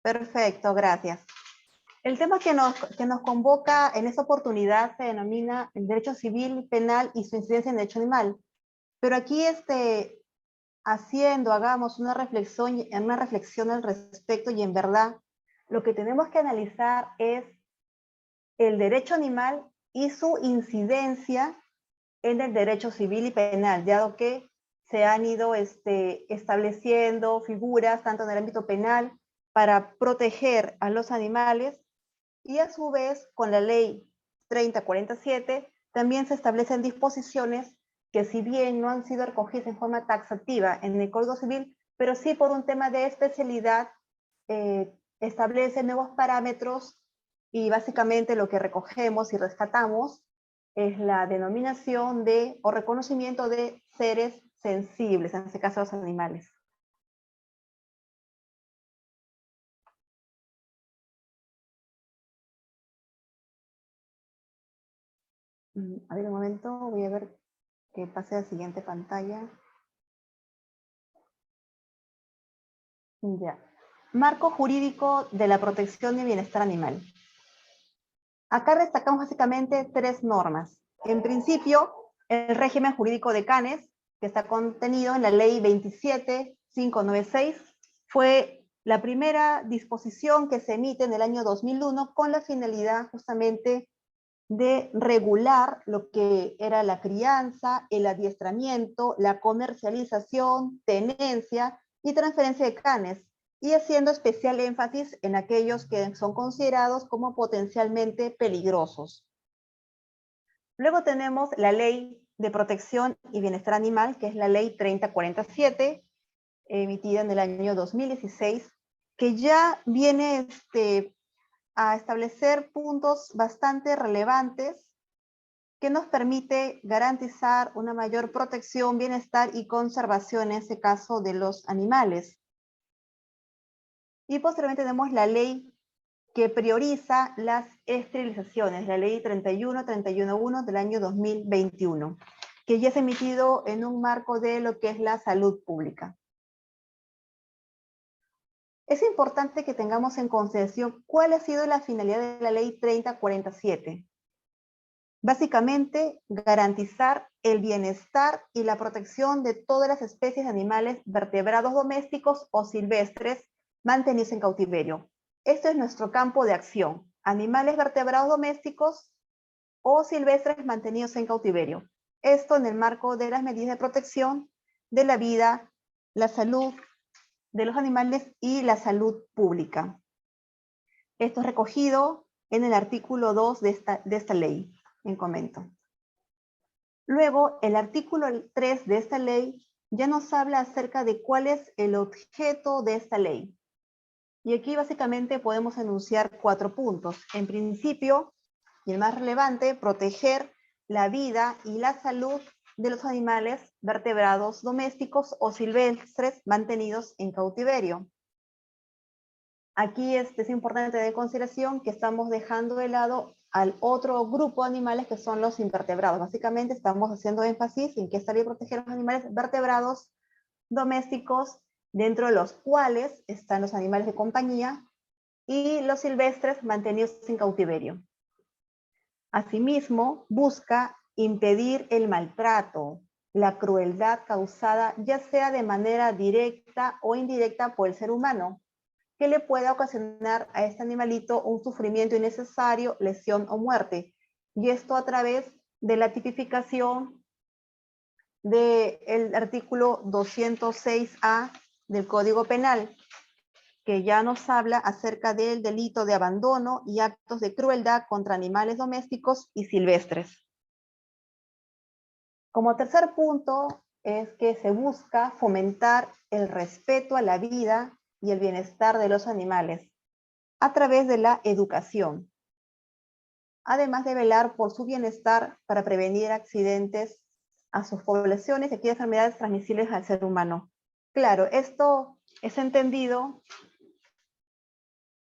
Perfecto, gracias. El tema que nos convoca en esta oportunidad se denomina el derecho civil, penal y su incidencia en el derecho animal. Pero aquí hagamos una reflexión al respecto y en verdad lo que tenemos que analizar es el derecho animal y su incidencia en el derecho civil y penal, dado que se han ido estableciendo figuras tanto en el ámbito penal para proteger a los animales y a su vez con la ley 3047 también se establecen disposiciones que si bien no han sido recogidas en forma taxativa en el Código Civil, pero sí por un tema de especialidad establecen nuevos parámetros y básicamente lo que recogemos y rescatamos es la denominación de o reconocimiento de seres sensibles, en este caso los animales. A ver un momento, voy a ver que pase a la siguiente pantalla. Ya. Marco jurídico de la protección y bienestar animal. Acá destacamos básicamente tres normas. En principio, el régimen jurídico de canes, que está contenido en la ley 27596, fue la primera disposición que se emite en el año 2001 con la finalidad justamente de regular lo que era la crianza, el adiestramiento, la comercialización, tenencia y transferencia de canes, y haciendo especial énfasis en aquellos que son considerados como potencialmente peligrosos. Luego tenemos la Ley de Protección y Bienestar Animal, que es la Ley 3047, emitida en el año 2016, que ya viene a establecer puntos bastante relevantes que nos permite garantizar una mayor protección, bienestar y conservación, en este caso, de los animales. Y posteriormente tenemos la ley que prioriza las esterilizaciones, la ley 31311 del año 2021, que ya es emitido en un marco de lo que es la salud pública. Es importante que tengamos en consideración cuál ha sido la finalidad de la ley 3047. Básicamente, garantizar el bienestar y la protección de todas las especies de animales vertebrados domésticos o silvestres mantenidos en cautiverio. Esto es nuestro campo de acción. Animales vertebrados domésticos o silvestres mantenidos en cautiverio. Esto en el marco de las medidas de protección de la vida, la salud de los animales y la salud pública. Esto es recogido en el artículo 2 de esta ley, en comento. Luego, el artículo 3 de esta ley ya nos habla acerca de cuál es el objeto de esta ley. Y aquí básicamente podemos enunciar 4 puntos. En principio, y el más relevante, proteger la vida y la salud de los animales vertebrados domésticos o silvestres mantenidos en cautiverio. Aquí es importante tener en consideración que estamos dejando de lado al otro grupo de animales que son los invertebrados. Básicamente estamos haciendo énfasis en que esta ley protege a los animales vertebrados domésticos, dentro de los cuales están los animales de compañía y los silvestres mantenidos en cautiverio. Asimismo, busca impedir el maltrato, la crueldad causada ya sea de manera directa o indirecta por el ser humano, que le pueda ocasionar a este animalito un sufrimiento innecesario, lesión o muerte. Y esto a través de la tipificación del artículo 206A del Código Penal, que ya nos habla acerca del delito de abandono y actos de crueldad contra animales domésticos y silvestres. Como tercer punto es que se busca fomentar el respeto a la vida y el bienestar de los animales a través de la educación, además de velar por su bienestar para prevenir accidentes a sus poblaciones y aquellas enfermedades transmisibles al ser humano. Claro, esto es entendido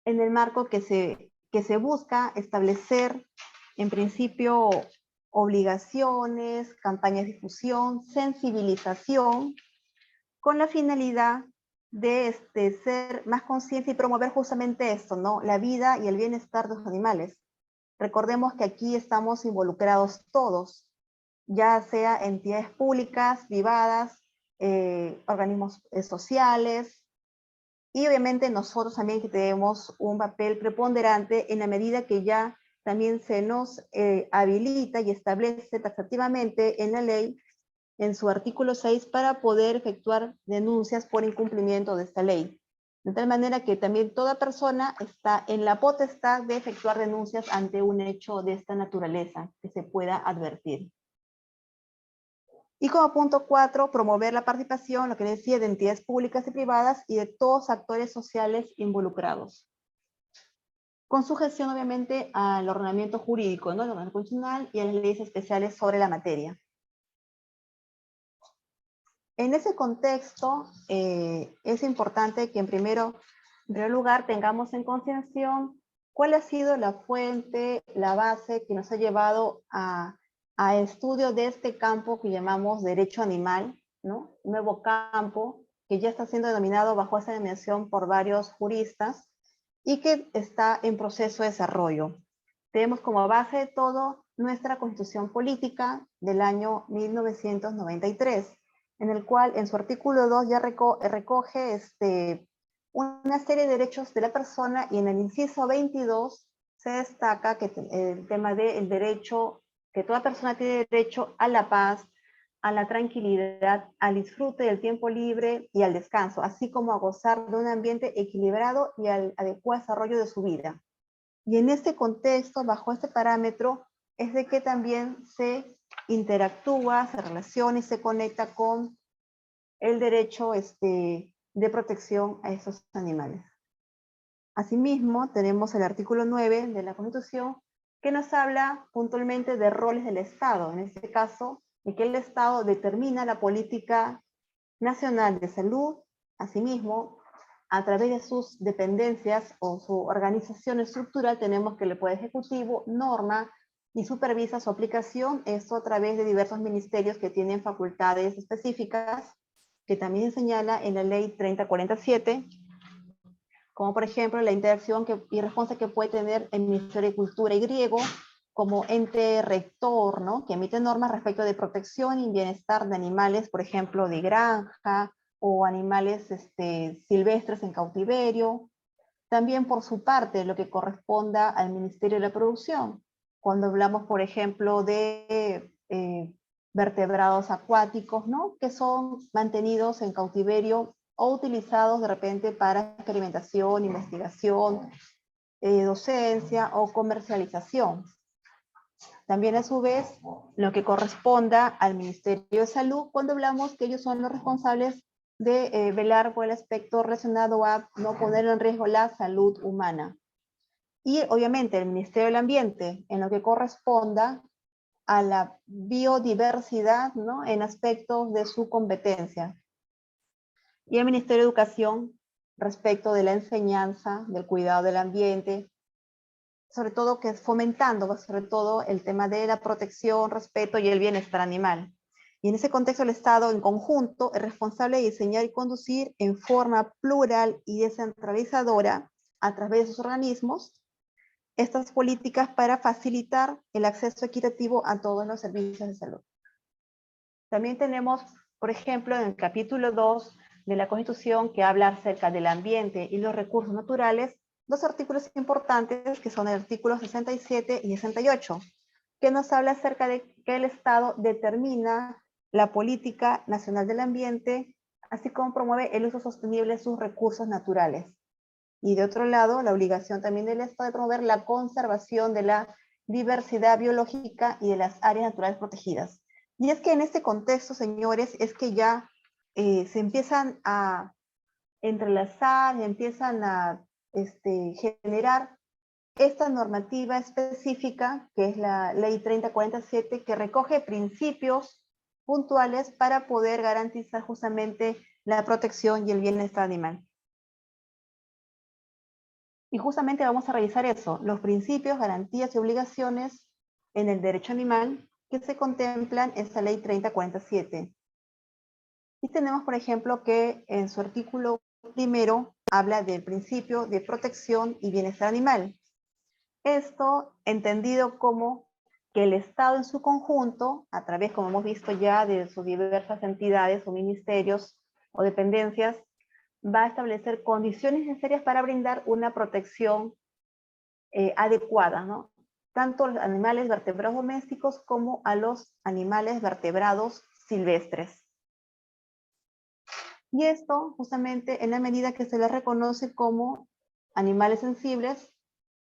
en el marco que se busca establecer, en principio, obligaciones, campañas de difusión, sensibilización, con la finalidad de ser más consciente y promover justamente esto, ¿no? La vida y el bienestar de los animales. Recordemos que aquí estamos involucrados todos, ya sea entidades públicas, privadas, organismos sociales, y obviamente nosotros también que tenemos un papel preponderante en la medida que ya también se nos habilita y establece taxativamente en la ley, en su artículo 6, para poder efectuar denuncias por incumplimiento de esta ley. De tal manera que también toda persona está en la potestad de efectuar denuncias ante un hecho de esta naturaleza que se pueda advertir. Y como punto 4, promover la participación, lo que decía, de entidades públicas y privadas y de todos actores sociales involucrados. Con sujeción, obviamente, al ordenamiento jurídico, ¿no? El ordenamiento constitucional y a las leyes especiales sobre la materia. En ese contexto, es importante que en primer lugar tengamos en consideración cuál ha sido la fuente, la base que nos ha llevado a estudio de este campo que llamamos derecho animal, ¿no? Nuevo campo que ya está siendo denominado bajo esa denominación por varios juristas y que está en proceso de desarrollo. Tenemos como base de todo nuestra Constitución Política del año 1993, en el cual en su artículo 2 ya recoge una serie de derechos de la persona, y en el inciso 22 se destaca que el tema del derecho, que toda persona tiene derecho a la paz, a la tranquilidad, al disfrute del tiempo libre y al descanso, así como a gozar de un ambiente equilibrado y al adecuado desarrollo de su vida. Y en este contexto, bajo este parámetro, es de que también se interactúa, se relaciona y se conecta con el derecho de protección a esos animales. Asimismo, tenemos el artículo 9 de la Constitución, que nos habla puntualmente de roles del Estado, en este caso, de que el Estado determina la política nacional de salud. Asimismo, a través de sus dependencias o su organización estructural, tenemos que el Poder Ejecutivo norma y supervisa su aplicación, esto a través de diversos ministerios que tienen facultades específicas, que también señala en la Ley 3047, como por ejemplo la interacción y respuesta que puede tener el Ministerio de Cultura y Griego como ente rector, ¿no? Que emite normas respecto de protección y bienestar de animales, por ejemplo, de granja o animales silvestres en cautiverio. También por su parte, lo que corresponda al Ministerio de la Producción, cuando hablamos, por ejemplo, de vertebrados acuáticos, ¿no? Que son mantenidos en cautiverio o utilizados de repente para experimentación, investigación, docencia o comercialización. También a su vez lo que corresponda al Ministerio de Salud, cuando hablamos que ellos son los responsables de velar por el aspecto relacionado a no poner en riesgo la salud humana. Y obviamente el Ministerio del Ambiente, en lo que corresponda a la biodiversidad, ¿no? En aspectos de su competencia. Y el Ministerio de Educación respecto de la enseñanza, del cuidado del ambiente, sobre todo que fomentando sobre todo el tema de la protección, respeto y el bienestar animal. Y en ese contexto el Estado en conjunto es responsable de diseñar y conducir en forma plural y descentralizadora a través de sus organismos estas políticas para facilitar el acceso equitativo a todos los servicios de salud. También tenemos, por ejemplo, en el capítulo 2 de la Constitución, que habla acerca del ambiente y los recursos naturales, dos artículos importantes que son el artículo 67 y 68, que nos habla acerca de que el Estado determina la política nacional del ambiente, así como promueve el uso sostenible de sus recursos naturales. Y de otro lado, la obligación también del Estado de promover la conservación de la diversidad biológica y de las áreas naturales protegidas. Y es que en este contexto, señores, es que ya se empiezan a entrelazar, empiezan a generar esta normativa específica, que es la Ley 3047, que recoge principios puntuales para poder garantizar justamente la protección y el bienestar animal. Y justamente vamos a revisar eso, los principios, garantías y obligaciones en el derecho animal que se contemplan en esta Ley 3047. Y tenemos, por ejemplo, que en su artículo primero habla del principio de protección y bienestar animal. Esto entendido como que el Estado en su conjunto, a través, como hemos visto ya, de sus diversas entidades o ministerios o dependencias, va a establecer condiciones necesarias para brindar una protección adecuada, ¿no? Tanto a los animales vertebrados domésticos como a los animales vertebrados silvestres. Y esto justamente en la medida que se les reconoce como animales sensibles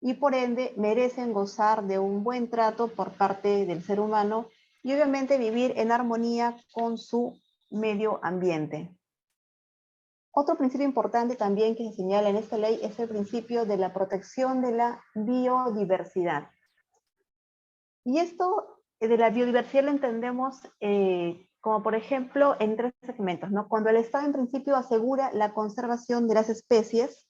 y por ende merecen gozar de un buen trato por parte del ser humano y obviamente vivir en armonía con su medio ambiente. Otro principio importante también que se señala en esta ley es el principio de la protección de la biodiversidad. Y esto de la biodiversidad lo entendemos como por ejemplo en tres segmentos, ¿no? Cuando el Estado en principio asegura la conservación de las especies,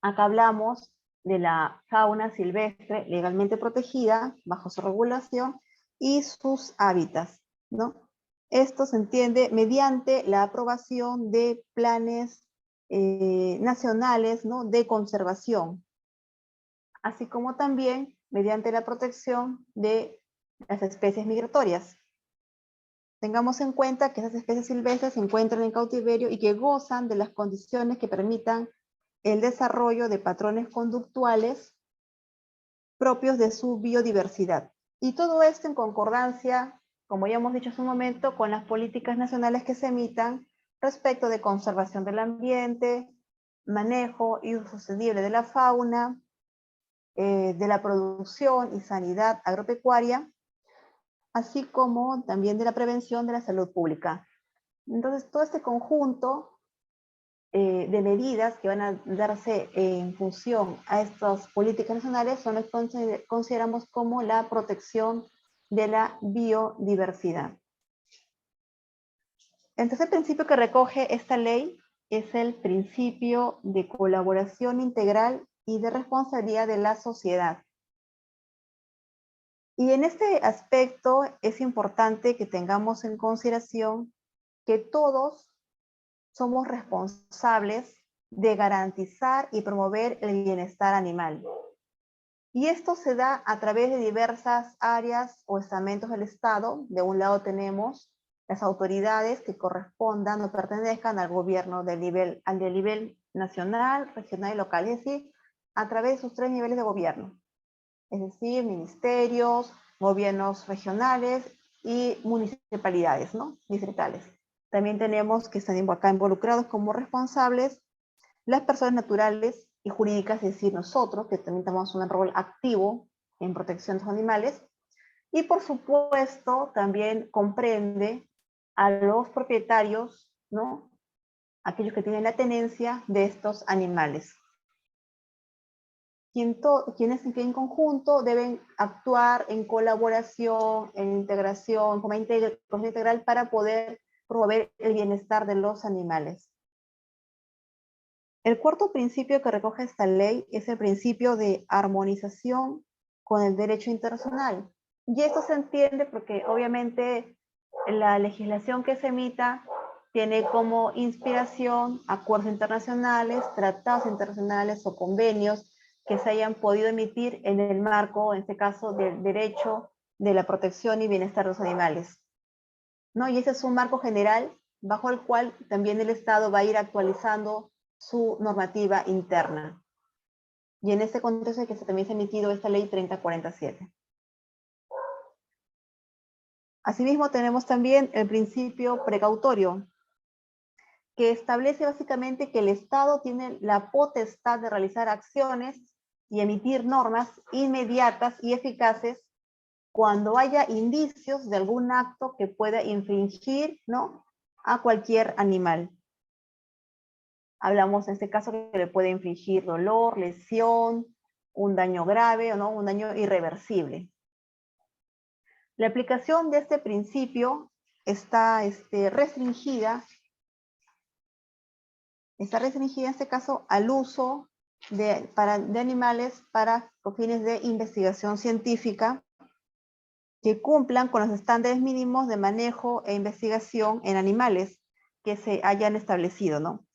acá hablamos de la fauna silvestre legalmente protegida bajo su regulación y sus hábitats, ¿no? Esto se entiende mediante la aprobación de planes nacionales, ¿no?, de conservación, así como también mediante la protección de las especies migratorias. Tengamos en cuenta que esas especies silvestres se encuentran en cautiverio y que gozan de las condiciones que permitan el desarrollo de patrones conductuales propios de su biodiversidad. Y todo esto en concordancia, como ya hemos dicho hace un momento, con las políticas nacionales que se emitan respecto de conservación del ambiente, manejo y uso sostenible de la fauna, de la producción y sanidad agropecuaria, así como también de la prevención de la salud pública. Entonces, todo este conjunto de medidas que van a darse en función a estas políticas nacionales son las que consideramos como la protección de la biodiversidad. El tercer principio que recoge esta ley es el principio de colaboración integral y de responsabilidad de la sociedad. Y en este aspecto es importante que tengamos en consideración que todos somos responsables de garantizar y promover el bienestar animal. Y esto se da a través de diversas áreas o estamentos del Estado. De un lado tenemos las autoridades que correspondan o pertenezcan al gobierno del nivel nacional, regional y local, es decir, a través de sus tres niveles de gobierno, es decir, ministerios, gobiernos regionales y municipalidades, ¿no?, distritales. También tenemos que están acá involucrados como responsables las personas naturales y jurídicas, es decir, nosotros, que también tenemos un rol activo en protección de los animales. Y por supuesto, también comprende a los propietarios, ¿no?, aquellos que tienen la tenencia de estos animales. Quienes en conjunto deben actuar en colaboración, en integración, como integral para poder promover el bienestar de los animales. El cuarto principio que recoge esta ley es el principio de armonización con el derecho internacional. Y esto se entiende porque obviamente la legislación que se emita tiene como inspiración acuerdos internacionales, tratados internacionales o convenios que se hayan podido emitir en el marco, en este caso, del derecho de la protección y bienestar de los animales, ¿no? Y ese es un marco general bajo el cual también el Estado va a ir actualizando su normativa interna. Y en este contexto es que también se ha emitido esta ley 3047. Asimismo, tenemos también el principio precautorio, que establece básicamente que el Estado tiene la potestad de realizar acciones y emitir normas inmediatas y eficaces cuando haya indicios de algún acto que pueda infringir, ¿no?, a cualquier animal. Hablamos en este caso que le puede infligir dolor, lesión, un daño grave o no, un daño irreversible. La aplicación de este principio está restringida en este caso al uso de animales para fines de investigación científica que cumplan con los estándares mínimos de manejo e investigación en animales, que se hayan establecido, ¿no?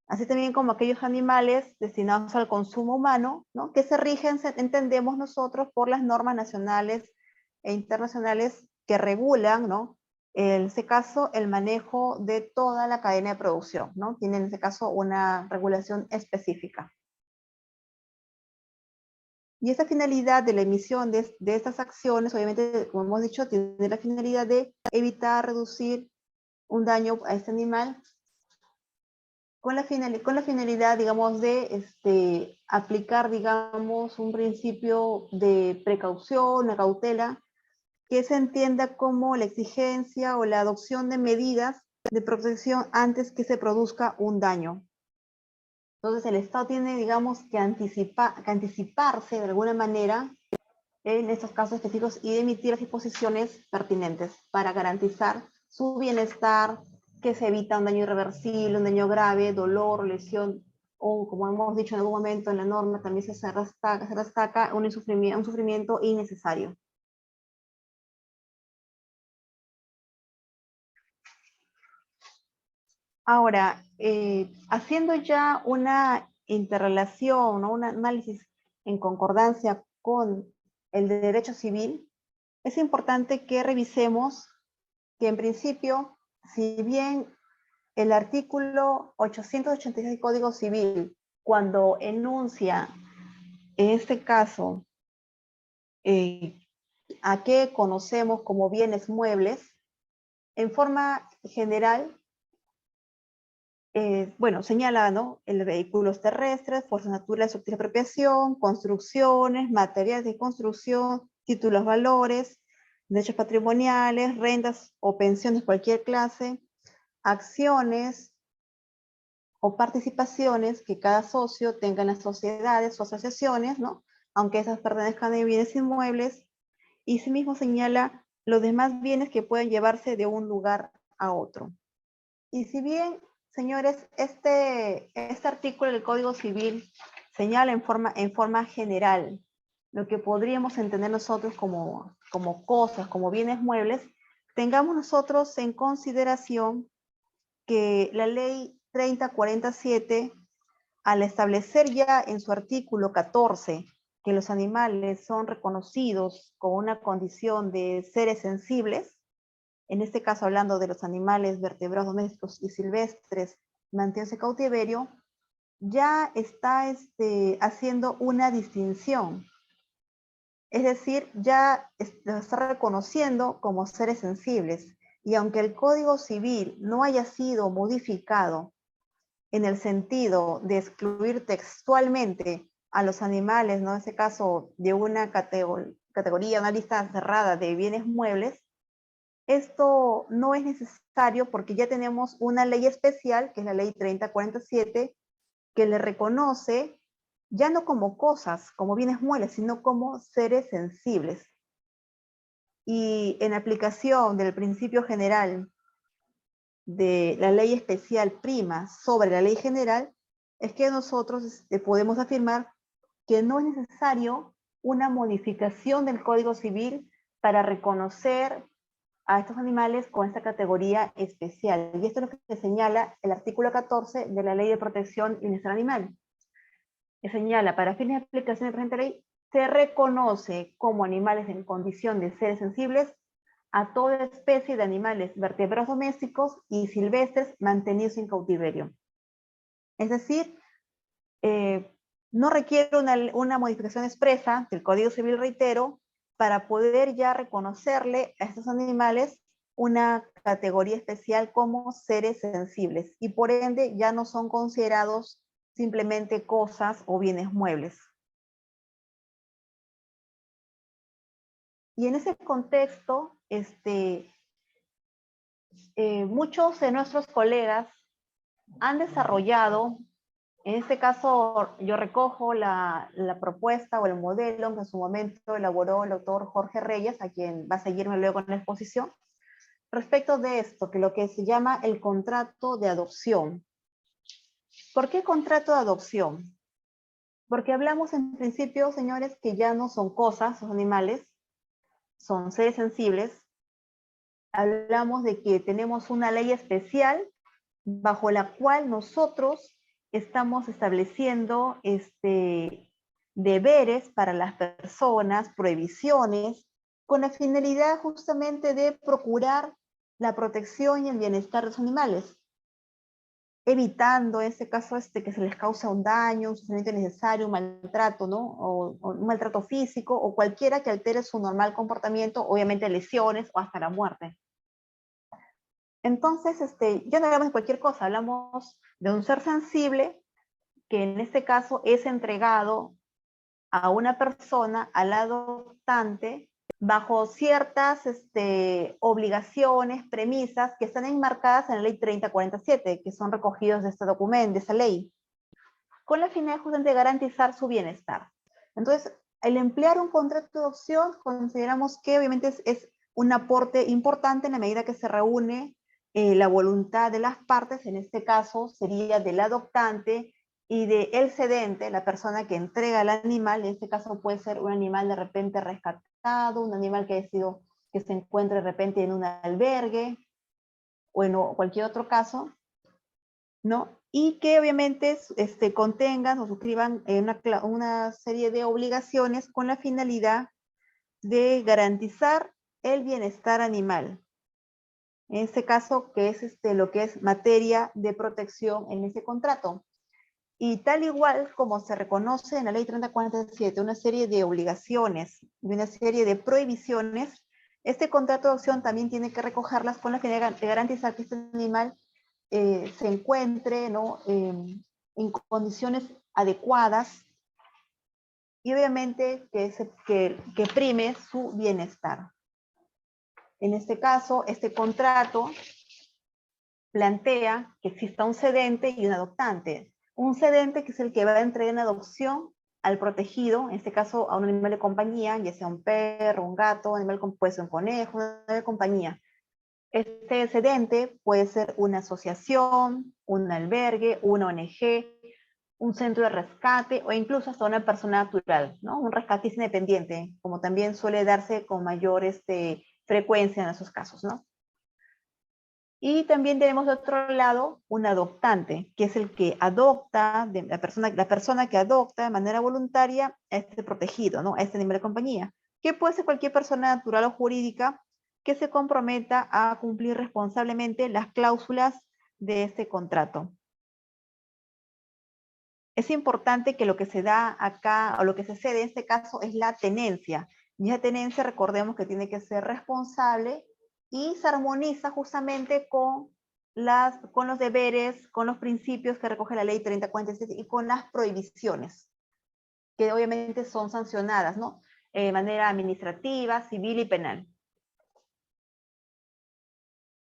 Así también como aquellos animales destinados al consumo humano, ¿no? Que se rigen, entendemos nosotros, por las normas nacionales e internacionales que regulan, ¿no? En ese caso, el manejo de toda la cadena de producción, ¿no? Tiene en ese caso una regulación específica. Y esta finalidad de la emisión de estas acciones, obviamente, como hemos dicho, tiene la finalidad de evitar, reducir un daño a este animal con la finalidad, digamos, de aplicar, digamos, un principio de precaución, una cautela, que se entienda como la exigencia o la adopción de medidas de protección antes que se produzca un daño. Entonces, el Estado tiene, digamos, que anticiparse de alguna manera en estos casos específicos y de emitir las disposiciones pertinentes para garantizar su bienestar, que se evita un daño irreversible, un daño grave, dolor, lesión, o como hemos dicho en algún momento en la norma, también se destaca un sufrimiento innecesario. Ahora, haciendo ya una interrelación, ¿no? Un análisis en concordancia con el derecho civil, es importante que revisemos que en principio, si bien el artículo 886 del Código Civil, cuando enuncia, en este caso, a qué conocemos como bienes muebles, en forma general, bueno, señala, ¿no? El vehículos terrestres, fuerzas naturales de apropiación, construcciones, materiales de construcción, títulos valores, derechos patrimoniales, rentas o pensiones de cualquier clase, acciones o participaciones que cada socio tenga en las sociedades o asociaciones, ¿no? Aunque esas pertenezcan a bienes inmuebles, y sí mismo señala los demás bienes que pueden llevarse de un lugar a otro. Y si bien, señores, este artículo del Código Civil señala en forma general lo que podríamos entender nosotros como cosas, como bienes muebles, tengamos nosotros en consideración que la ley 3047, al establecer ya en su artículo 14 que los animales son reconocidos con una condición de seres sensibles, en este caso hablando de los animales vertebrados domésticos y silvestres mantenidos en cautiverio, ya está haciendo una distinción. Es decir, ya los está reconociendo como seres sensibles. Y aunque el Código Civil no haya sido modificado en el sentido de excluir textualmente a los animales, ¿no? En este caso, de una categoría, una lista cerrada de bienes muebles, esto no es necesario porque ya tenemos una ley especial, que es la ley 3047, que le reconoce ya no como cosas, como bienes muebles, sino como seres sensibles. Y en aplicación del principio general de la ley especial prima sobre la ley general, es que nosotros podemos afirmar que no es necesario una modificación del Código Civil para reconocer a estos animales con esta categoría especial. Y esto es lo que señala el artículo 14 de la Ley de Protección y Bienestar Animal. Que señala, para fines de aplicación de la presente ley, se reconoce como animales en condición de seres sensibles a toda especie de animales vertebrados domésticos y silvestres mantenidos en cautiverio. Es decir, no requiere una modificación expresa del Código Civil, reitero, para poder ya reconocerle a estos animales una categoría especial como seres sensibles y por ende ya no son considerados simplemente cosas o bienes muebles. Y en ese contexto, muchos de nuestros colegas han desarrollado, en este caso yo recojo la propuesta o el modelo que en su momento elaboró el doctor Jorge Reyes, a quien va a seguirme luego en la exposición, respecto de esto, que lo que se llama el contrato de adopción. ¿Por qué contrato de adopción? Porque hablamos en principio, señores, que ya no son cosas, son animales, son seres sensibles. Hablamos de que tenemos una ley especial bajo la cual nosotros estamos estableciendo deberes para las personas, prohibiciones, con la finalidad justamente de procurar la protección y el bienestar de los animales, evitando en este caso que se les cause un daño, un sufrimiento innecesario, un maltrato, ¿no? O un maltrato físico, o cualquiera que altere su normal comportamiento, obviamente lesiones o hasta la muerte. Entonces, ya no hablamos de cualquier cosa, hablamos de un ser sensible que en este caso es entregado a una persona, al adoptante, bajo ciertas obligaciones, premisas que están enmarcadas en la ley 3047, que son recogidos de este documento, de esa ley, con la finalidad justamente de garantizar su bienestar. Entonces, el emplear un contrato de adopción, consideramos que obviamente es un aporte importante en la medida que se reúne la voluntad de las partes, en este caso sería del adoptante y del cedente, la persona que entrega el animal. En este caso puede ser un animal de repente rescatado, un animal que se encuentre de repente en un albergue, o en cualquier otro caso, ¿no? Y que obviamente contengan o suscriban una serie de obligaciones con la finalidad de garantizar el bienestar animal. En este caso, que es lo que es materia de protección en ese contrato. Y tal igual como se reconoce en la ley 3047 una serie de obligaciones y una serie de prohibiciones, este contrato de adopción también tiene que recogerlas con la finalidad de garantizar que este animal se encuentre, ¿no? En condiciones adecuadas y obviamente que prime su bienestar. En este caso, este contrato plantea que exista un cedente y un adoptante. Un cedente que es el que va a entregar en adopción al protegido, en este caso a un animal de compañía, ya sea un perro, un gato, un animal compuesto, un conejo, un animal de compañía. Este cedente puede ser una asociación, un albergue, una ONG, un centro de rescate o incluso hasta una persona natural, ¿no? Un rescatista independiente, como también suele darse con mayor frecuencia en esos casos, ¿no? Y también tenemos de otro lado un adoptante, que es el que adopta, la persona que adopta de manera voluntaria a este protegido, ¿no? A este animal de compañía, que puede ser cualquier persona natural o jurídica que se comprometa a cumplir responsablemente las cláusulas de este contrato. Es importante que lo que se da acá, o lo que se cede en este caso, es la tenencia. Y esa tenencia, recordemos que tiene que ser responsable y se armoniza justamente con los deberes, con los principios que recoge la ley 3047 y con las prohibiciones, que obviamente son sancionadas, ¿no? De manera administrativa, civil y penal.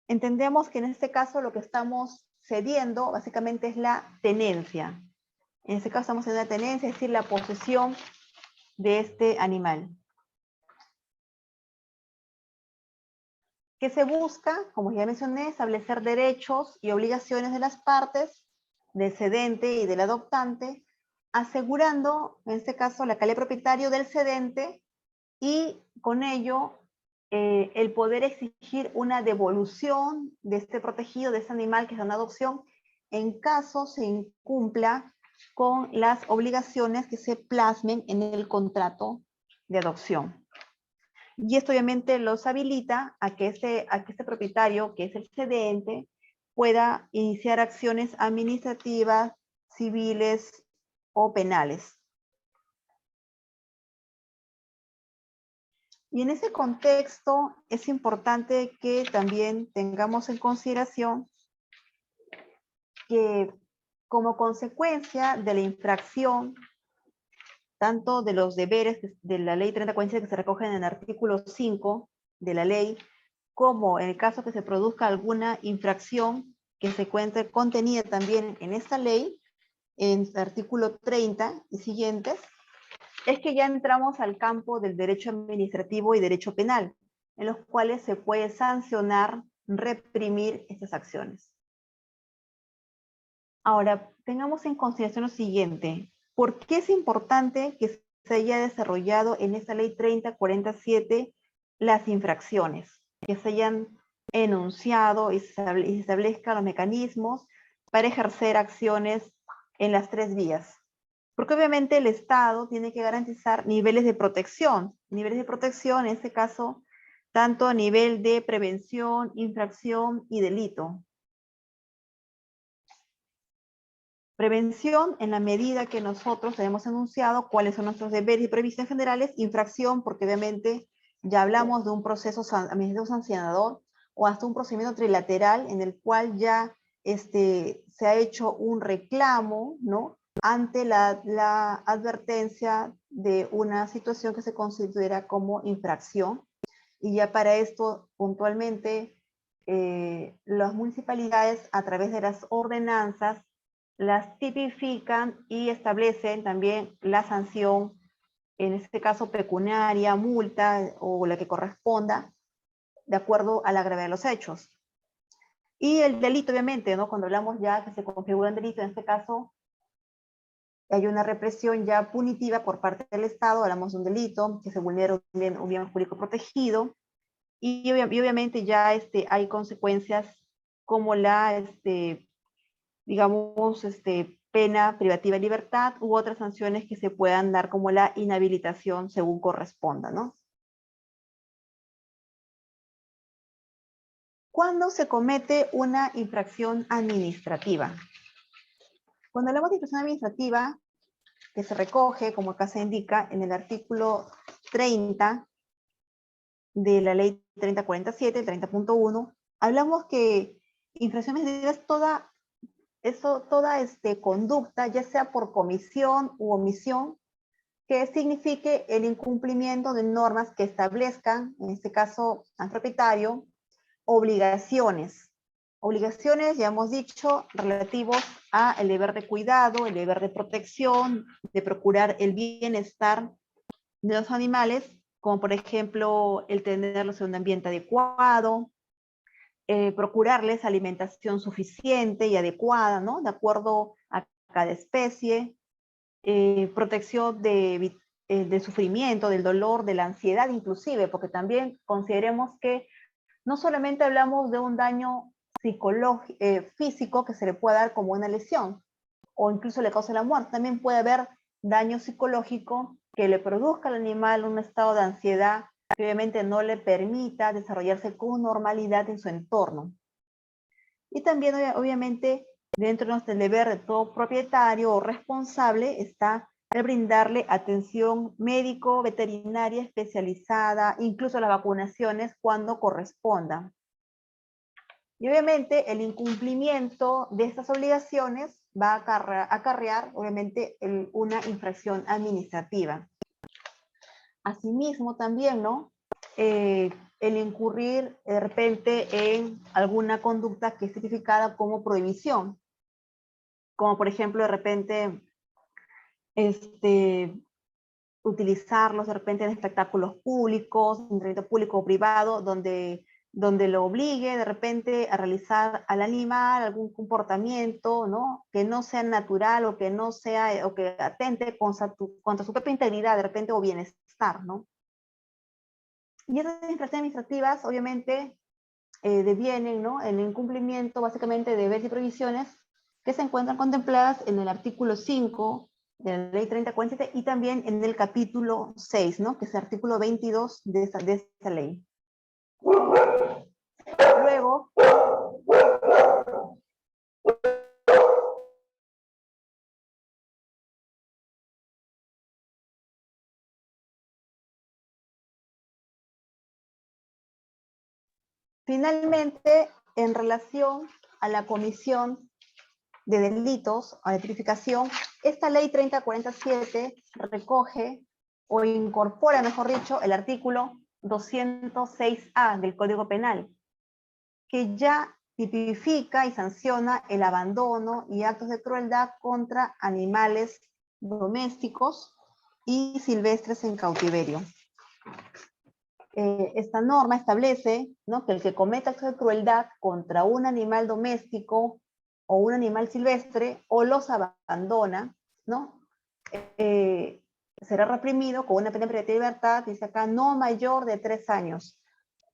Entendemos que en este caso lo que estamos cediendo básicamente es la tenencia. En este caso estamos en una tenencia, es decir, la posesión de este animal. ¿Qué se busca? Como ya mencioné, establecer derechos y obligaciones de las partes, del cedente y del adoptante, asegurando, en este caso, la calidad de propietario del cedente y con ello el poder exigir una devolución de este protegido, de este animal que es una adopción, en caso se incumpla con las obligaciones que se plasmen en el contrato de adopción. Y esto obviamente los habilita a que este propietario, que es el cedente, pueda iniciar acciones administrativas, civiles o penales. Y en ese contexto es importante que también tengamos en consideración que como consecuencia de la infracción tanto de los deberes de la ley 3047 que se recogen en el artículo 5 de la ley, como en el caso que se produzca alguna infracción que se encuentre contenida también en esta ley, en el artículo 30 y siguientes, es que ya entramos al campo del derecho administrativo y derecho penal, en los cuales se puede sancionar, reprimir estas acciones. Ahora, tengamos en consideración lo siguiente. ¿Por qué es importante que se haya desarrollado en esta ley 3047 las infracciones? Que se hayan enunciado y se establezcan los mecanismos para ejercer acciones en las tres vías. Porque obviamente el Estado tiene que garantizar niveles de protección. Niveles de protección, en este caso, tanto a nivel de prevención, infracción y delito. Prevención en la medida que nosotros hemos enunciado cuáles son nuestros deberes y previsiones generales. Infracción, porque obviamente ya hablamos de un proceso administrativo sancionador o hasta un procedimiento trilateral en el cual ya se ha hecho un reclamo, ¿no?, ante la advertencia de una situación que se considera como infracción. Y ya para esto, puntualmente, las municipalidades, a través de las ordenanzas, las tipifican y establecen también la sanción, en este caso pecuniaria, multa o la que corresponda, de acuerdo a la gravedad de los hechos. Y el delito, obviamente, ¿no?, cuando hablamos ya que se configura un delito, en este caso, hay una represión ya punitiva por parte del Estado, hablamos de un delito, que se vulnera un bien jurídico protegido, y obviamente ya hay consecuencias como la, digamos, pena privativa de libertad u otras sanciones que se puedan dar como la inhabilitación según corresponda, ¿no? ¿Cuándo se comete una infracción administrativa? Cuando hablamos de infracción administrativa, que se recoge, como acá se indica, en el artículo 30 de la ley 3047, 30.1, hablamos que infracción administrativa es toda conducta, ya sea por comisión u omisión, que signifique el incumplimiento de normas que establezcan, en este caso al propietario, obligaciones. Obligaciones, ya hemos dicho, relativos a el deber de cuidado, el deber de protección, de procurar el bienestar de los animales, como por ejemplo el tenerlos en un ambiente adecuado, procurarles alimentación suficiente y adecuada, ¿no?, de acuerdo a cada especie, protección del sufrimiento, del dolor, de la ansiedad inclusive, porque también consideremos que no solamente hablamos de un daño físico que se le puede dar como una lesión, o incluso le cause la muerte, también puede haber daño psicológico que le produzca al animal un estado de ansiedad que obviamente no le permita desarrollarse con normalidad en su entorno. Y también, obviamente, dentro del deber de todo propietario o responsable está el brindarle atención médico, veterinaria especializada, incluso las vacunaciones cuando corresponda. Y obviamente el incumplimiento de estas obligaciones va a acarrear obviamente una infracción administrativa. Asimismo también, ¿no?, el incurrir de repente en alguna conducta que es tipificada como prohibición, como por ejemplo de repente utilizarlos de repente en espectáculos públicos, en evento público o privado, donde lo obligue de repente a realizar al animal algún comportamiento, ¿no?, que no sea natural o que no sea, o que atente contra su propia integridad de repente o bienestar, ¿no? Y esas infracciones administrativas obviamente devienen, ¿no?, el incumplimiento básicamente de deberes y prohibiciones que se encuentran contempladas en el artículo 5 de la ley 3047 y también en el capítulo 6, ¿no?, que es el artículo 22 de esta ley. Luego, finalmente, en relación a la comisión de delitos, a la tipificación, esta ley 3047 recoge o incorpora, mejor dicho, el artículo 206A del Código Penal, que ya tipifica y sanciona el abandono y actos de crueldad contra animales domésticos y silvestres en cautiverio. Esta norma establece, ¿no?, que el que cometa actos de crueldad contra un animal doméstico o un animal silvestre o los abandona, ¿no?, será reprimido con una pena privativa de libertad, dice acá, no mayor de 3 años,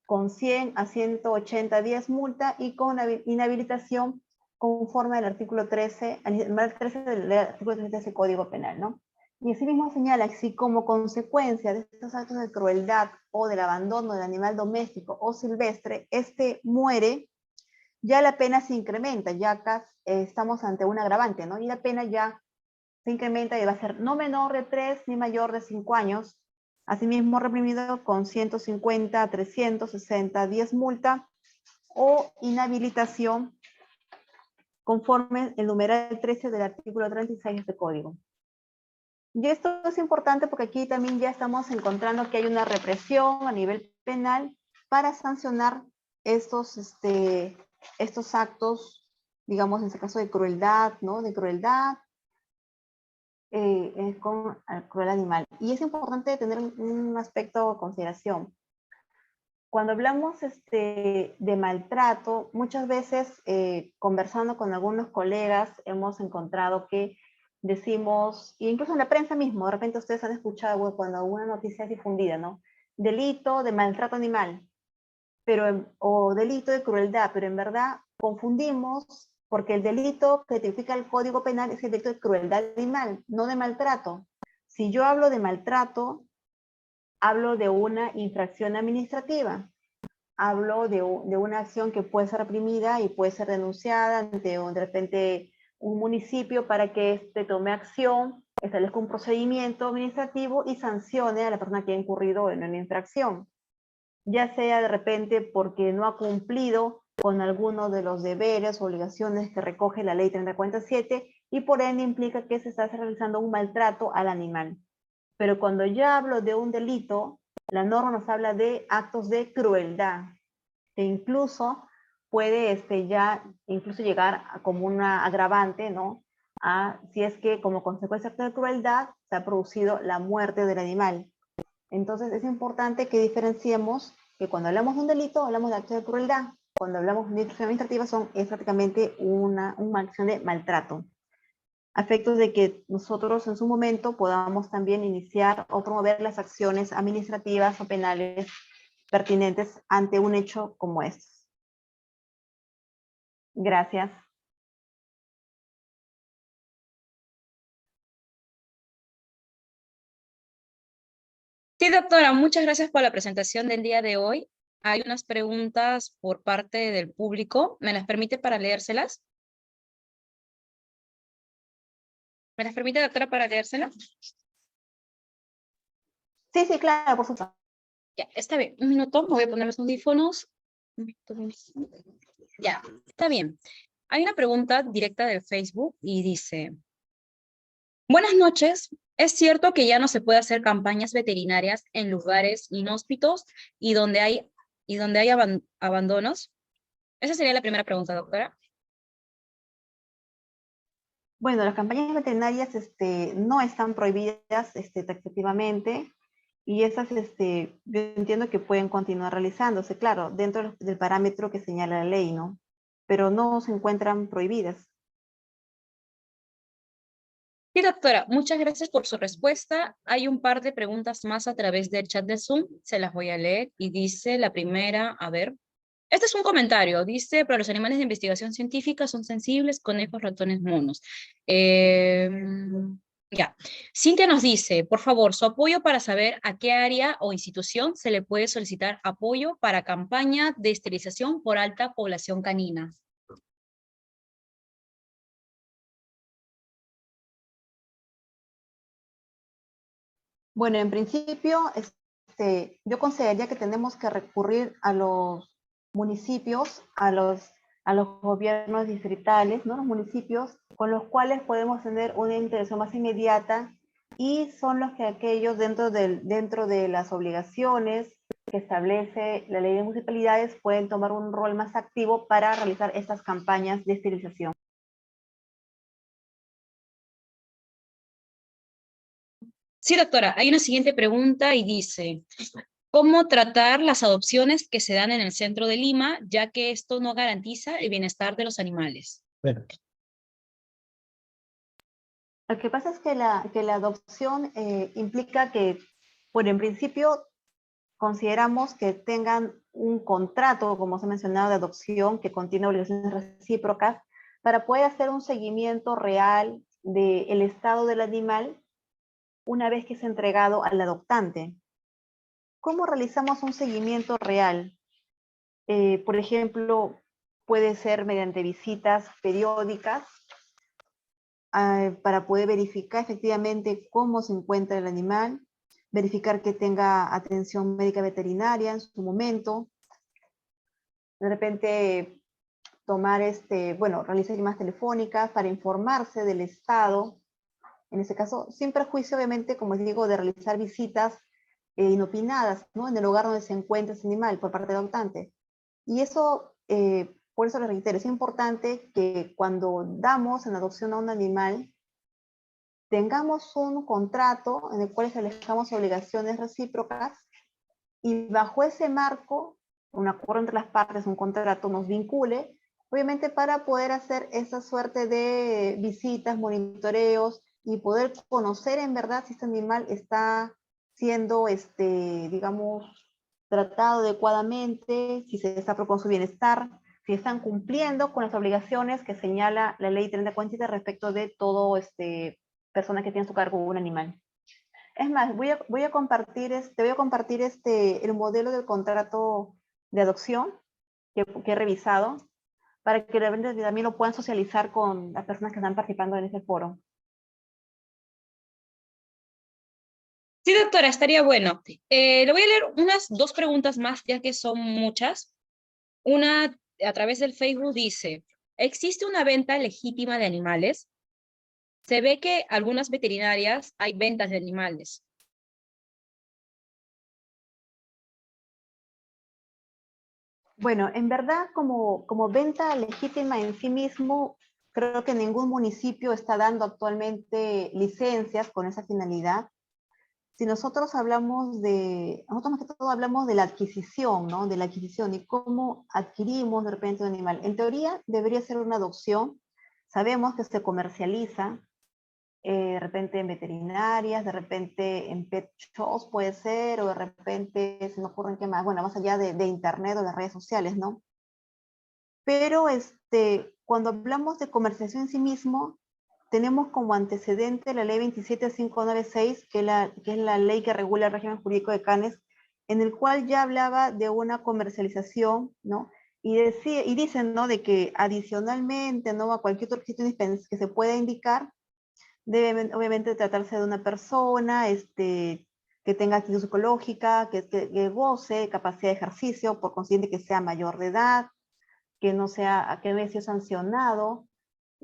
con 100 a 180 días multa y con inhabilitación conforme al artículo 13, al 13 del artículo 13 de ese Código Penal, ¿no? Y asimismo señala que si como consecuencia de estos actos de crueldad o del abandono del animal doméstico o silvestre, este muere, ya la pena se incrementa, ya acá estamos ante un agravante, ¿no? Y la pena ya se incrementa y va a ser no menor de 3 ni mayor de 5 años, asimismo reprimido con 150, 360 10 multa o inhabilitación conforme el numeral 13 del artículo 36 de este código. Y esto es importante porque aquí también ya estamos encontrando que hay una represión a nivel penal para sancionar estos actos, digamos, en este caso de crueldad, ¿no? De crueldad con el cruel animal. Y es importante tener un aspecto de consideración. Cuando hablamos de maltrato, muchas veces conversando con algunos colegas hemos encontrado que decimos, e incluso en la prensa mismo, de repente ustedes han escuchado cuando alguna noticia es difundida, ¿no? Delito de maltrato animal, o delito de crueldad, pero en verdad confundimos porque el delito que tipifica el Código Penal es el delito de crueldad animal, no de maltrato. Si yo hablo de maltrato, hablo de una infracción administrativa. Hablo de una acción que puede ser reprimida y puede ser denunciada ante de repente un municipio para que éste tome acción, establezca un procedimiento administrativo y sancione a la persona que ha incurrido en una infracción. Ya sea de repente porque no ha cumplido con alguno de los deberes o obligaciones que recoge la ley 3047 y por ende implica que se está realizando un maltrato al animal. Pero cuando ya hablo de un delito, la norma nos habla de actos de crueldad, que incluso puede incluso llegar a como una agravante, ¿no? Si es que como consecuencia de acto de crueldad se ha producido la muerte del animal. Entonces es importante que diferenciemos que cuando hablamos de un delito, hablamos de acto de crueldad. Cuando hablamos de una infracción administrativa es prácticamente una acción de maltrato, a efectos de que nosotros en su momento podamos también iniciar o promover las acciones administrativas o penales pertinentes ante un hecho como estos. Gracias. Sí, doctora, muchas gracias por la presentación del día de hoy. Hay unas preguntas por parte del público. ¿Me las permite para leérselas? ¿Me las permite, doctora, para leérselas? Sí, sí, claro, por supuesto. Ya, está bien. Un minuto, me voy a poner los audífonos. Ya, está bien. Hay una pregunta directa del Facebook y dice: buenas noches. ¿Es cierto que ya no se puede hacer campañas veterinarias en lugares inhóspitos y donde hay abandonos? Esa sería la primera pregunta, doctora. Bueno, las campañas veterinarias no están prohibidas taxativamente y esas yo entiendo que pueden continuar realizándose, claro, dentro del parámetro que señala la ley, ¿no? Pero no se encuentran prohibidas. Sí, doctora, muchas gracias por su respuesta. Hay un par de preguntas más a través del chat de Zoom, se las voy a leer y dice la primera, a ver, este es un comentario, dice, pero los animales de investigación científica son sensibles, conejos, ratones, monos. Ya, Cintia nos dice, por favor, su apoyo para saber a qué área o institución se le puede solicitar apoyo para campaña de esterilización por alta población canina. Bueno, en principio, yo consideraría que tenemos que recurrir a los municipios, a los gobiernos distritales, ¿no? Los municipios con los cuales podemos tener una interacción más inmediata y son los que aquellos dentro de las obligaciones que establece la ley de municipalidades pueden tomar un rol más activo para realizar estas campañas de esterilización. Sí, doctora, hay una siguiente pregunta y dice, ¿cómo tratar las adopciones que se dan en el centro de Lima, ya que esto no garantiza el bienestar de los animales? Bueno. Lo que pasa es que la adopción implica que, bueno, en principio consideramos que tengan un contrato, como se ha mencionado, de adopción que contiene obligaciones recíprocas para poder hacer un seguimiento real del estado del animal una vez que es entregado al adoptante. ¿Cómo realizamos un seguimiento real? Por ejemplo, puede ser mediante visitas periódicas para poder verificar efectivamente cómo se encuentra el animal, verificar que tenga atención médica veterinaria en su momento, de repente tomar, bueno, realizar llamadas telefónicas para informarse del estado, en ese caso, sin perjuicio, obviamente, como les digo, de realizar visitas inopinadas, ¿no? En el lugar donde se encuentra ese animal por parte del adoptante. Y eso, por eso les reitero, es importante que cuando damos en adopción a un animal, tengamos un contrato en el cual establezcamos obligaciones recíprocas y bajo ese marco, un acuerdo entre las partes, un contrato nos vincule, obviamente para poder hacer esa suerte de visitas, monitoreos y poder conocer en verdad si este animal está siendo, digamos, tratado adecuadamente, si se está preocupando su bienestar, si están cumpliendo con las obligaciones que señala la ley 3047 respecto de todo persona que tiene a su cargo un animal. Es más, voy a compartir, el modelo del contrato de adopción que he revisado para que realmente también lo puedan socializar con las personas que están participando en ese foro. Sí, doctora, estaría bueno. Le voy a leer unas 2 preguntas más, ya que son muchas. Una a través del Facebook dice, ¿existe una venta legítima de animales? Se ve que algunas veterinarias hay ventas de animales. Bueno, en verdad, como venta legítima en sí mismo, creo que ningún municipio está dando actualmente licencias con esa finalidad. Si nosotros nosotros más que todo hablamos de la adquisición, ¿no? De la adquisición y cómo adquirimos de repente un animal. En teoría debería ser una adopción. Sabemos que se comercializa, de repente en veterinarias, de repente en pet shops puede ser, o de repente se me ocurren qué más, bueno, más allá de internet o de redes sociales, ¿no? Pero cuando hablamos de comercialización en sí mismo, tenemos como antecedente la ley 27596, que es la ley que regula el régimen jurídico de canes, en el cual ya hablaba de una comercialización, ¿no? Y dicen, ¿no? De que adicionalmente, ¿no? A cualquier otro requisito que se pueda indicar, debe obviamente tratarse de una persona, que tenga actitud psicológica, que goce capacidad de ejercicio, por consiguiente que sea mayor de edad, que no haya sido sancionado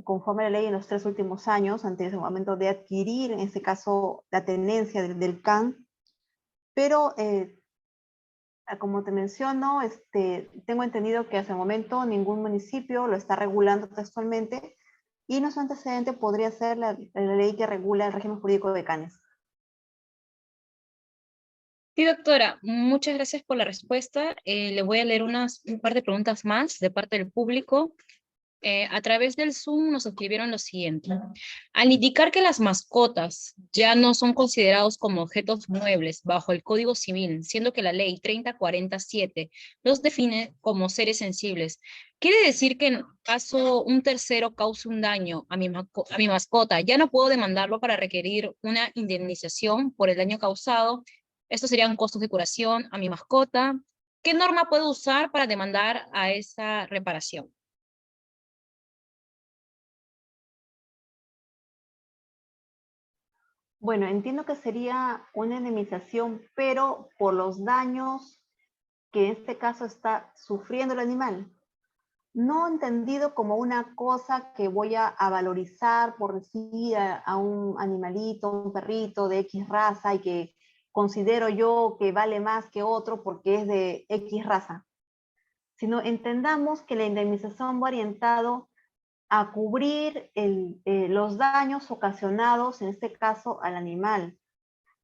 conforme a la ley en los 3 últimos años, antes del momento de adquirir, en este caso, la tenencia del CAN. Pero, como te menciono, tengo entendido que hasta el momento ningún municipio lo está regulando textualmente, y nuestro antecedente podría ser la ley que regula el régimen jurídico de canes. Sí, doctora, muchas gracias por la respuesta. Le voy a leer un par de preguntas más de parte del público. A través del Zoom nos escribieron lo siguiente. Al indicar que las mascotas ya no son considerados como objetos muebles bajo el Código Civil, siendo que la ley 3047 los define como seres sensibles, ¿quiere decir que en caso un tercero cause un daño a mi mascota, ya no puedo demandarlo para requerir una indemnización por el daño causado? Estos serían costos de curación a mi mascota. ¿Qué norma puedo usar para demandar a esa reparación? Bueno, entiendo que sería una indemnización, pero por los daños que en este caso está sufriendo el animal. No entendido como una cosa que voy a valorizar por decir a un animalito, un perrito de X raza y que considero yo que vale más que otro porque es de X raza, sino entendamos que la indemnización va orientado a cubrir los daños ocasionados, en este caso, al animal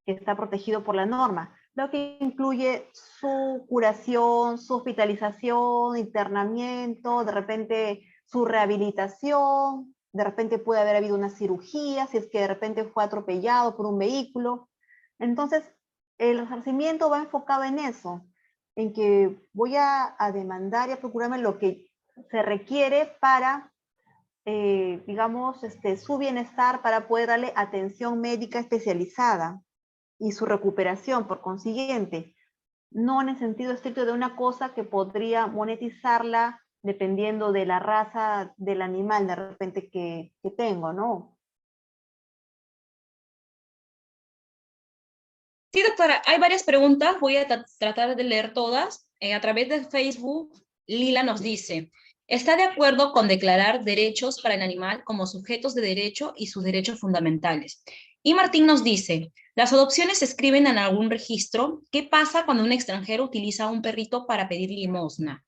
que está protegido por la norma, lo que incluye su curación, su hospitalización, internamiento, de repente su rehabilitación, de repente puede haber habido una cirugía, si es que de repente fue atropellado por un vehículo. Entonces, el resarcimiento va enfocado en eso, en que voy a demandar y a procurarme lo que se requiere para digamos, su bienestar para poder darle atención médica especializada y su recuperación, por consiguiente, no en el sentido estricto de una cosa que podría monetizarla dependiendo de la raza del animal de repente que tengo, ¿no? Sí, doctora, hay varias preguntas, voy a tratar de leer todas. A través de Facebook, Lila nos dice, ¿está de acuerdo con declarar derechos para el animal como sujetos de derecho y sus derechos fundamentales? Y Martín nos dice, ¿las adopciones se escriben en algún registro? ¿Qué pasa cuando un extranjero utiliza a un perrito para pedir limosna?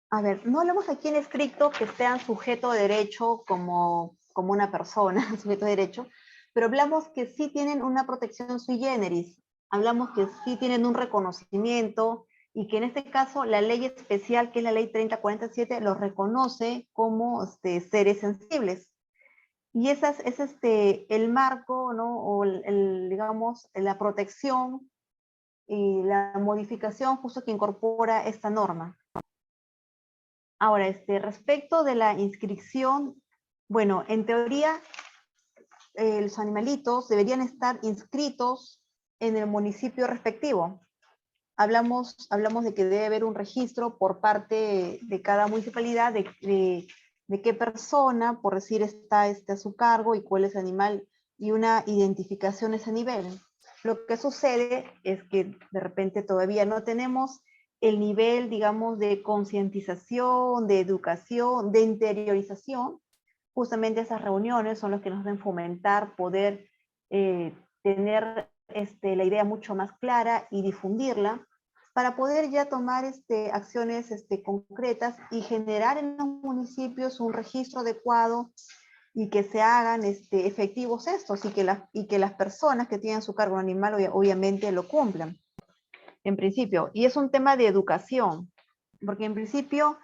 A ver, no hablamos aquí en estricto que sean sujeto de derecho como una persona, sujeto de derecho, pero hablamos que sí tienen una protección sui generis, hablamos que sí tienen un reconocimiento y que en este caso la ley especial, que es la ley 3047, los reconoce como seres sensibles. Y esa es el marco, ¿no? O digamos, la protección y la modificación justo que incorpora esta norma. Ahora, respecto de la inscripción, bueno, en teoría, los animalitos deberían estar inscritos en el municipio respectivo. Hablamos de que debe haber un registro por parte de cada municipalidad de qué persona, por decir, está a su cargo y cuál es el animal, y una identificación a ese nivel. Lo que sucede es que de repente todavía no tenemos el nivel, digamos, de concientización, de educación, de interiorización. Justamente esas reuniones son las que nos deben fomentar poder tener la idea mucho más clara y difundirla para poder ya tomar acciones concretas y generar en los municipios un registro adecuado y que se hagan efectivos estos y que las personas que tienen a su cargo un animal obviamente lo cumplan, en principio. Y es un tema de educación, porque en principio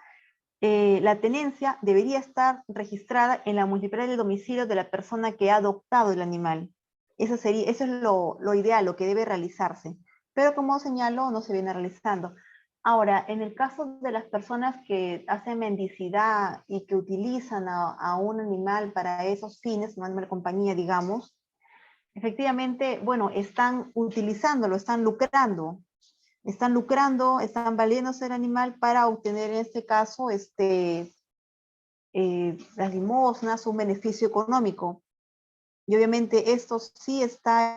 la tenencia debería estar registrada en la municipalidad del domicilio de la persona que ha adoptado el animal. Eso es lo ideal, lo que debe realizarse. Pero como señalo, no se viene realizando. Ahora, en el caso de las personas que hacen mendicidad y que utilizan a un animal para esos fines, un animal de compañía, digamos, efectivamente, bueno, están utilizándolo, están lucrando, están valiéndose del animal para obtener en este caso las limosnas, un beneficio económico. Y obviamente esto sí está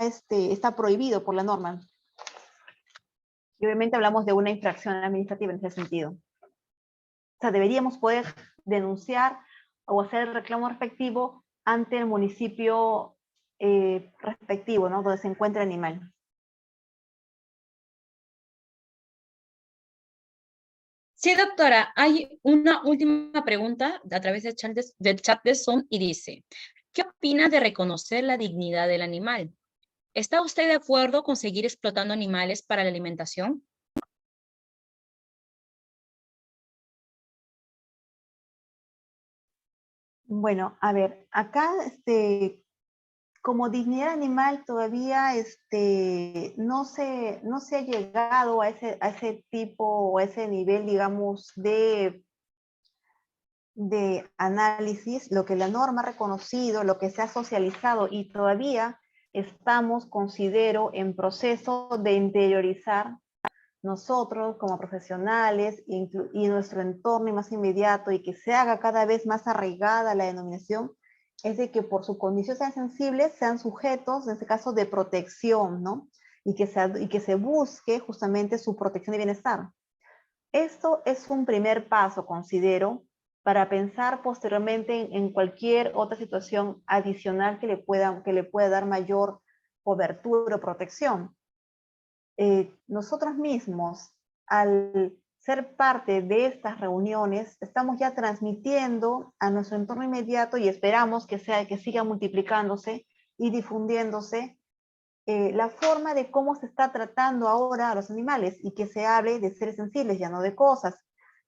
prohibido por la norma. Y obviamente hablamos de una infracción administrativa en ese sentido. O sea, deberíamos poder denunciar o hacer el reclamo respectivo ante el municipio respectivo, ¿no? Donde se encuentra el animal. Sí, doctora, hay una última pregunta a través del chat de Zoom y dice, ¿qué opina de reconocer la dignidad del animal? ¿Está usted de acuerdo con seguir explotando animales para la alimentación? Bueno, a ver, acá como dignidad animal todavía no se ha llegado a ese tipo o a ese nivel, digamos, de análisis, lo que la norma ha reconocido, lo que se ha socializado y todavía estamos, considero, en proceso de interiorizar nosotros como profesionales y nuestro entorno más inmediato y que se haga cada vez más arraigada la denominación, es de que por su condición sean sensibles, sean sujetos, en este caso, de protección, ¿no? Y que se busque justamente su protección y bienestar. Esto es un primer paso, considero, para pensar posteriormente en cualquier otra situación adicional que le pueda dar mayor cobertura o protección. Nosotros mismos, al ser parte de estas reuniones, estamos ya transmitiendo a nuestro entorno inmediato y esperamos que siga multiplicándose y difundiéndose la forma de cómo se está tratando ahora a los animales y que se hable de seres sensibles, ya no de cosas,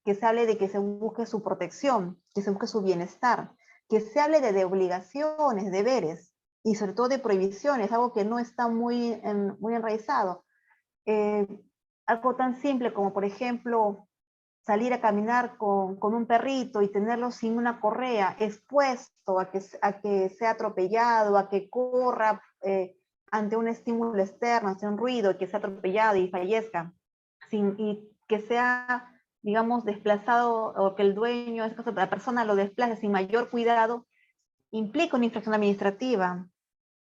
que se hable de que se busque su protección, que se busque su bienestar, que se hable de obligaciones, deberes y sobre todo de prohibiciones, algo que no está muy enraizado. Eh, Algo tan simple como, por ejemplo, salir a caminar con un perrito y tenerlo sin una correa, expuesto a que sea atropellado, a que corra ante un estímulo externo, ante un ruido, y que sea atropellado y fallezca, y que sea, digamos, desplazado, o que el dueño, en este caso, la persona lo desplace sin mayor cuidado, implica una infracción administrativa.